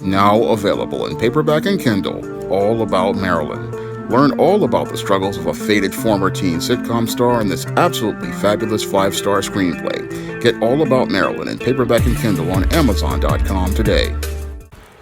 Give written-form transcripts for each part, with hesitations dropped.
Now available in paperback and Kindle, All About Marilyn. Learn all about the struggles of a faded former teen sitcom star in this absolutely fabulous 5-star screenplay. Get All About Marilyn in paperback and Kindle on Amazon.com today.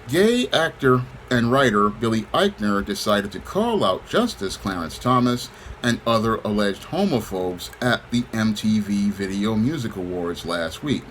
Gay actor and writer Billy Eichner decided to call out Justice Clarence Thomas and other alleged homophobes at the MTV Video Music Awards last week.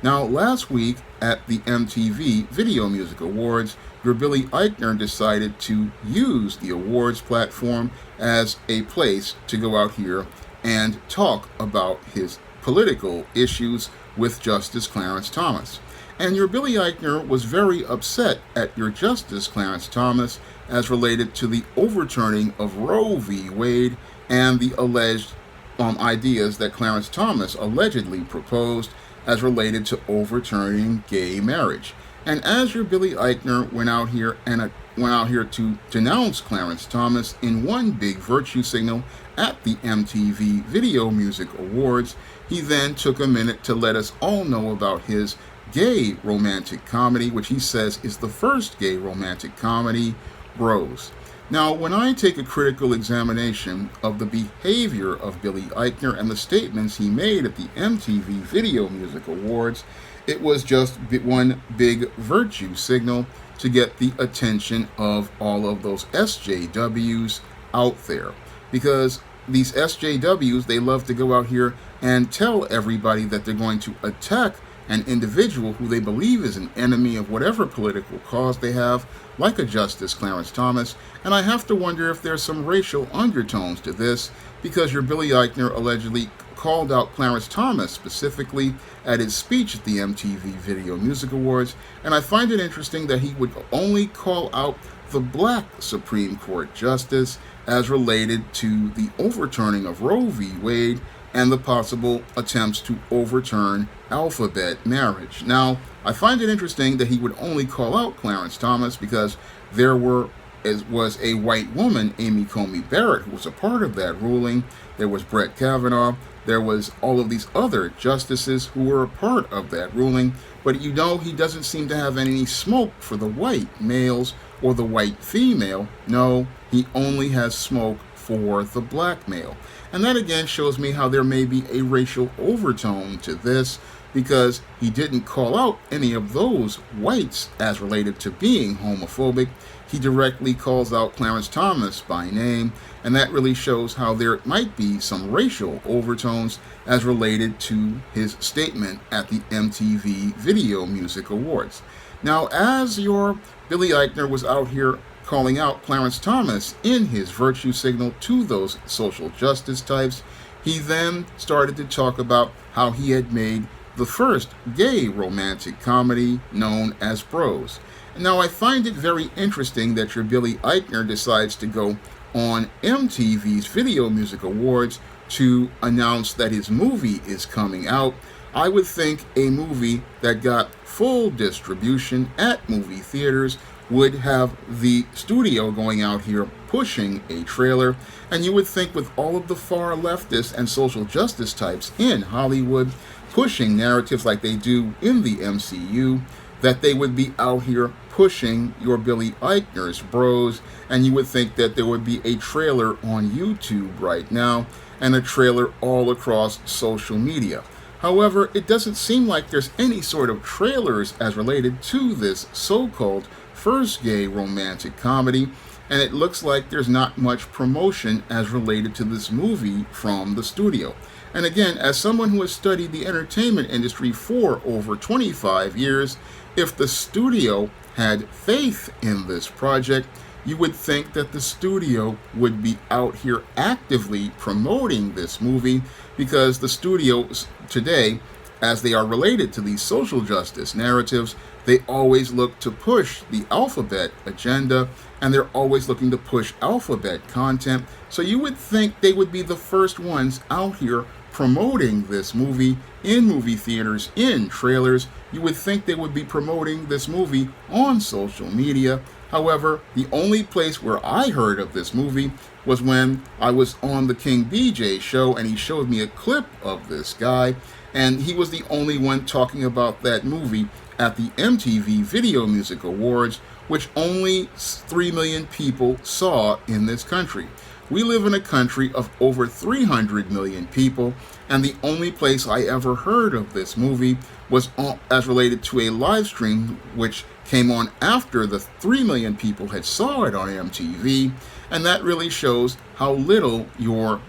Now, last week at the MTV Video Music Awards, your Billy Eichner decided to use the awards platform as a place to go out here and talk about his political issues with Justice Clarence Thomas. And your Billy Eichner was very upset at your Justice Clarence Thomas as related to the overturning of Roe v. Wade and the alleged ideas that Clarence Thomas allegedly proposed as related to overturning gay marriage. And as your Billy Eichner went out here to denounce Clarence Thomas in one big virtue signal at the MTV Video Music Awards, he then took a minute to let us all know about his gay romantic comedy, which he says is the first gay romantic comedy, Bros. Now, when I take a critical examination of the behavior of Billy Eichner and the statements he made at the MTV Video Music Awards, it was just one big virtue signal to get the attention of all of those SJWs out there. Because these SJWs, they love to go out here and tell everybody that they're going to attack an individual who they believe is an enemy of whatever political cause they have, like a Justice Clarence Thomas. And I have to wonder if there's some racial undertones to this, because your Billy Eichner allegedly called out Clarence Thomas specifically at his speech at the MTV Video Music Awards, and I find it interesting that he would only call out the black Supreme Court justice as related to the overturning of Roe v. Wade and the possible attempts to overturn alphabet marriage. Now, I find it interesting that he would only call out Clarence Thomas because there was a white woman, Amy Coney Barrett, who was a part of that ruling. There was Brett Kavanaugh. There was all of these other justices who were a part of that ruling. But he doesn't seem to have any smoke for the white males or the white female. No, he only has smoke for the black male. And that again shows me how there may be a racial overtone to this, because he didn't call out any of those whites as related to being homophobic. He directly calls out Clarence Thomas by name, and that really shows how there might be some racial overtones as related to his statement at the MTV Video Music Awards. Now, as your Billy Eichner was out here calling out Clarence Thomas in his virtue signal to those social justice types, he then started to talk about how he had made the first gay romantic comedy known as Bros. Now, I find it very interesting that your Billy Eichner decides to go on MTV's Video Music Awards to announce that his movie is coming out. I would think a movie that got full distribution at movie theaters would have the studio going out here pushing a trailer, and you would think with all of the far leftist and social justice types in Hollywood pushing narratives like they do in the MCU, that they would be out here pushing your Billy Eichner's Bros, and you would think that there would be a trailer on YouTube right now and a trailer all across social media. However, it doesn't seem like there's any sort of trailers as related to this so-called first gay romantic comedy, and it looks like there's not much promotion as related to this movie from the studio. And again, as someone who has studied the entertainment industry for over 25 years, if the studio had faith in this project, you would think that the studio would be out here actively promoting this movie, because the studios today, as they are related to these social justice narratives, they always look to push the alphabet agenda, and they're always looking to push alphabet content. So you would think they would be the first ones out here promoting this movie in movie theaters, in trailers. You would think they would be promoting this movie on social media. However, the only place where I heard of this movie was when I was on the King BJ show and he showed me a clip of this guy, and he was the only one talking about that movie at the MTV Video Music Awards, which only 3 million people saw in this country. We live in a country of over 300 million people, and the only place I ever heard of this movie was as related to a live stream which came on after the 3 million people had saw it on MTV, and that really shows how little your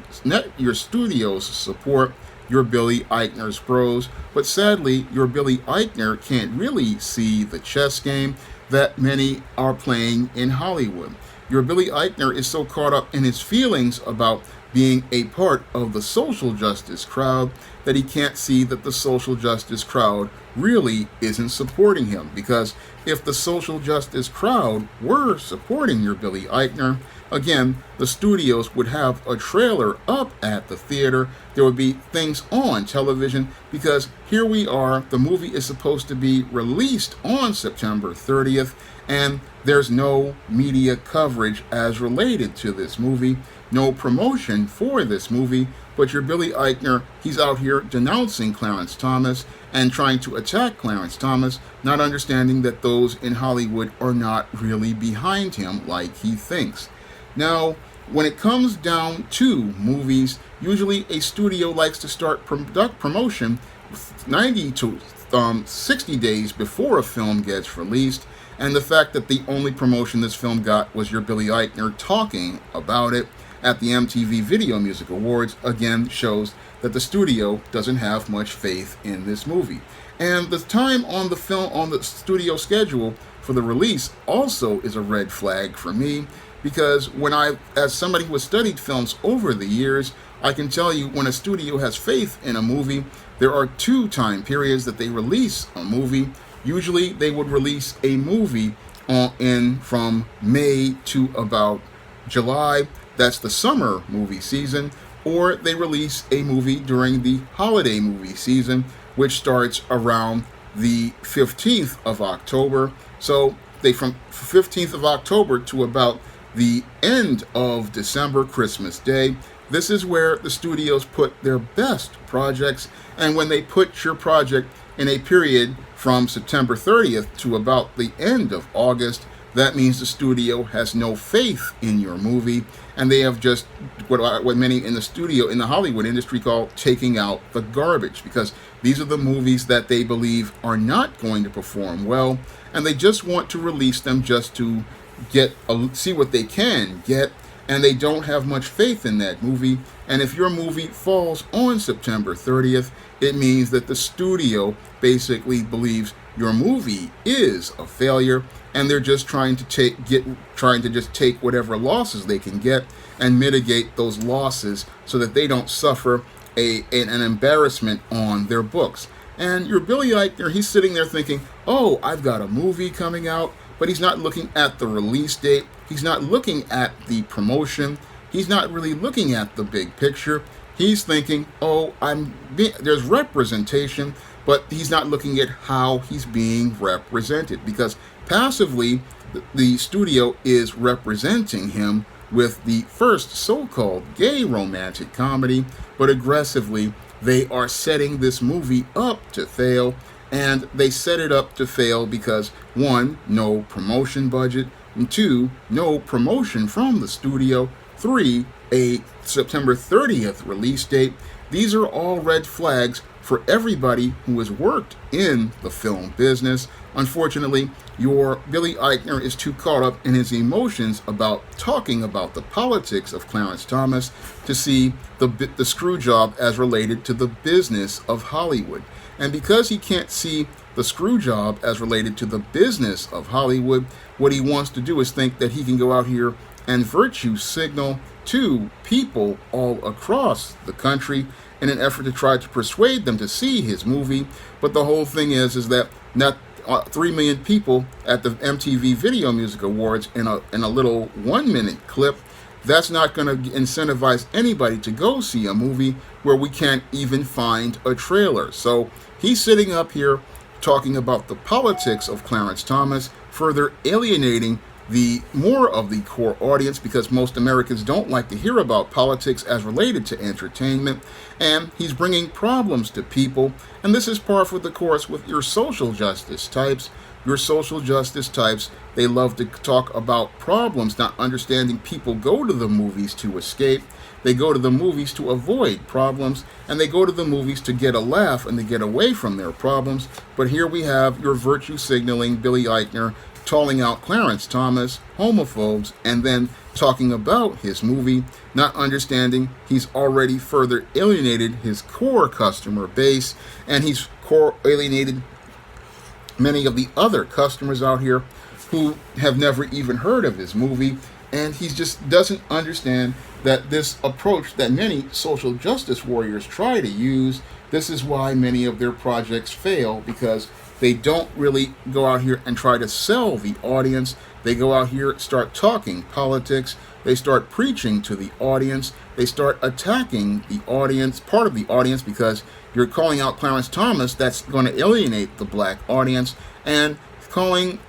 studios support your Billy Eichner's bros. But sadly, your Billy Eichner can't really see the chess game that many are playing in Hollywood. Your Billy Eichner is so caught up in his feelings about being a part of the social justice crowd that he can't see that the social justice crowd really isn't supporting him. Because if the social justice crowd were supporting your Billy Eichner, again, the studios would have a trailer up at the theater. There would be things on television, because here we are, the movie is supposed to be released on September 30th, and there's no media coverage as related to this movie, no promotion for this movie. But your Billy Eichner, he's out here denouncing Clarence Thomas and trying to attack Clarence Thomas, not understanding that those in Hollywood are not really behind him like he thinks. Now, when it comes down to movies, usually a studio likes to start promotion 90 to 60 days before a film gets released, and the fact that the only promotion this film got was your Billy Eichner talking about it at the MTV Video Music Awards again shows that the studio doesn't have much faith in this movie. And the time on the film, on the studio schedule for the release, also is a red flag for me, because as somebody who has studied films over the years, I can tell you when a studio has faith in a movie, there are 2 time periods that they release a movie. Usually they would release a movie from May to about July. That's the summer movie season. Or they release a movie during the holiday movie season, which starts around the 15th of October. So they from 15th of October to about the end of December, Christmas Day. This is where the studios put their best projects, and when they put your project in a period from September 30th to about the end of August, that means the studio has no faith in your movie, and they have just what many in the Hollywood industry call taking out the garbage, because these are the movies that they believe are not going to perform well, and they just want to release them just to see what they can get, and they don't have much faith in that movie. And if your movie falls on September 30th, it means that the studio basically believes your movie is a failure, and they're just trying to take whatever losses they can get and mitigate those losses so that they don't suffer an embarrassment on their books. And your Billy Eichner, he's sitting there thinking, oh, I've got a movie coming out, but he's not looking at the release date. He's not looking at the promotion. He's not really looking at the big picture. He's thinking, oh, there's representation, but he's not looking at how he's being represented, because passively, the studio is representing him with the first so-called gay romantic comedy, but aggressively, they are setting this movie up to fail. And they set it up to fail because 1, no promotion budget, and 2, no promotion from the studio, 3, a September 30th release date. These are all red flags for everybody who has worked in the film business. Unfortunately, your Billy Eichner is too caught up in his emotions about talking about the politics of Clarence Thomas to see the screw job as related to the business of Hollywood. And because he can't see the screw job as related to the business of Hollywood, what he wants to do is think that he can go out here and virtue signal to people all across the country in an effort to try to persuade them to see his movie. But the whole thing is that not 3 million people at the MTV Video Music Awards in a little 1-minute clip, that's not going to incentivize anybody to go see a movie where we can't even find a trailer. So he's sitting up here talking about the politics of Clarence Thomas, further alienating the more of the core audience, because most Americans don't like to hear about politics as related to entertainment, and he's bringing problems to people. And this is par for the course with your social justice types. Your social justice types, they love to talk about problems, not understanding people go to the movies to escape. They go to the movies to avoid problems, and they go to the movies to get a laugh and to get away from their problems. But here we have your virtue signaling Billy Eichner calling out Clarence Thomas, homophobes, and then talking about his movie, not understanding he's already further alienated his core customer base, and he's alienated many of the other customers out here who have never even heard of his movie, and he just doesn't understand that this approach that many social justice warriors try to use, this is why many of their projects fail, because they don't really go out here and try to sell the audience. They go out here, start talking politics, they start preaching to the audience, they start attacking the audience, part of the audience, because you're calling out Clarence Thomas, that's going to alienate the black audience, and calling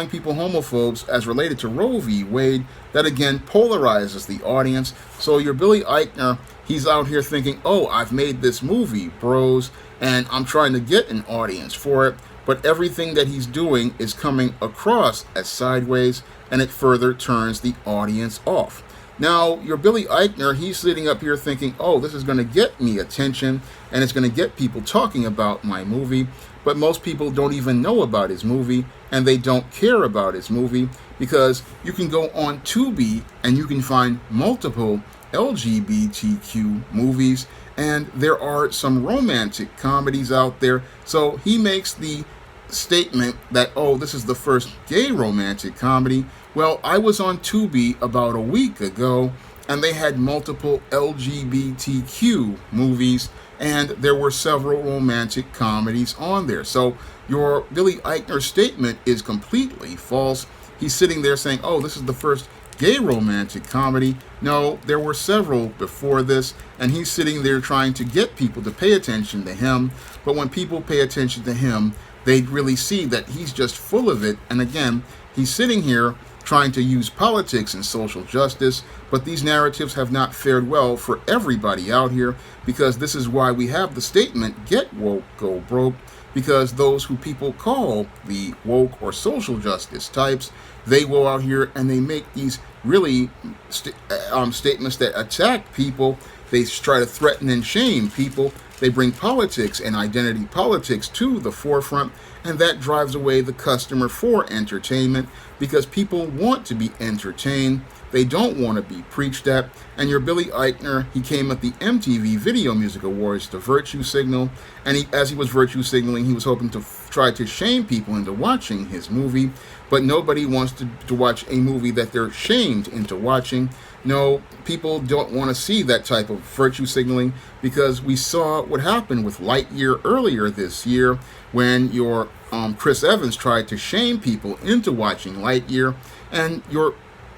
people homophobes as related to Roe v. Wade, that again polarizes the audience. So your Billy Eichner, he's out here thinking, oh, I've made this movie, bros, and I'm trying to get an audience for it, but everything that he's doing is coming across as sideways, and it further turns the audience off. Now, your Billy Eichner, he's sitting up here thinking, oh, this is going to get me attention, and it's going to get people talking about my movie, but most people don't even know about his movie, and they don't care about his movie, because you can go on Tubi, and you can find multiple LGBTQ movies, and there are some romantic comedies out there. So he makes the statement that, oh, this is the first gay romantic comedy. Well, I was on Tubi about a week ago, and they had multiple LGBTQ movies, and there were several romantic comedies on there. So your Billy Eichner statement is completely false. He's sitting there saying, oh, this is the first gay romantic comedy. No, there were several before this, and he's sitting there trying to get people to pay attention to him. But when people pay attention to him, they really see that he's just full of it. And again, he's sitting here trying to use politics and social justice, but these narratives have not fared well for everybody out here, because this is why we have the statement, get woke, go broke, because those who people call the woke or social justice types, they go out here and they make these really statements that attack people. They try to threaten and shame people. They bring politics and identity politics to the forefront, and that drives away the customer for entertainment, because people want to be entertained. They don't want to be preached at. And your Billy Eichner, he came at the MTV Video Music Awards to virtue signal, and as he was virtue signaling, he was hoping to try to shame people into watching his movie, but nobody wants to watch a movie that they're shamed into watching. No, people don't want to see that type of virtue signaling, because we saw what happened with Lightyear earlier this year, when your Chris Evans tried to shame people into watching Lightyear, and your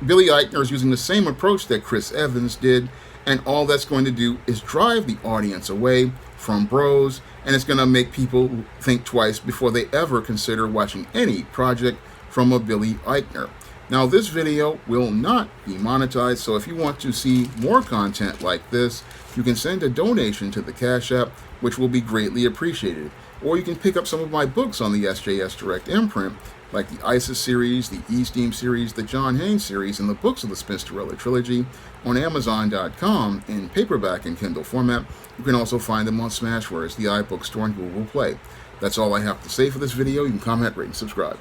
Billy Eichner is using the same approach that Chris Evans did, and all that's going to do is drive the audience away from bros, and it's going to make people think twice before they ever consider watching any project from a Billy Eichner. Now, this video will not be monetized, so if you want to see more content like this, you can send a donation to the Cash App, which will be greatly appreciated. Or you can pick up some of my books on the SJS Direct imprint, like the ISIS series, the E-Steam series, the John Haynes series, and the books of the Spinsterella trilogy on Amazon.com in paperback and Kindle format. You can also find them on Smashwords, the iBook Store, and Google Play. That's all I have to say for this video. You can comment, rate, and subscribe.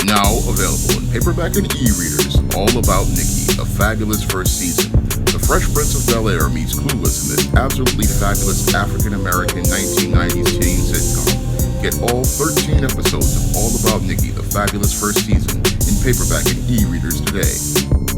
Now available in paperback and e-readers, All About Nikki, a fabulous first season. The Fresh Prince of Bel-Air meets Clueless in this absolutely fabulous African-American 1990s teen sitcom. Get all 13 episodes of All About Nikki, the fabulous first season, in paperback and e-readers today.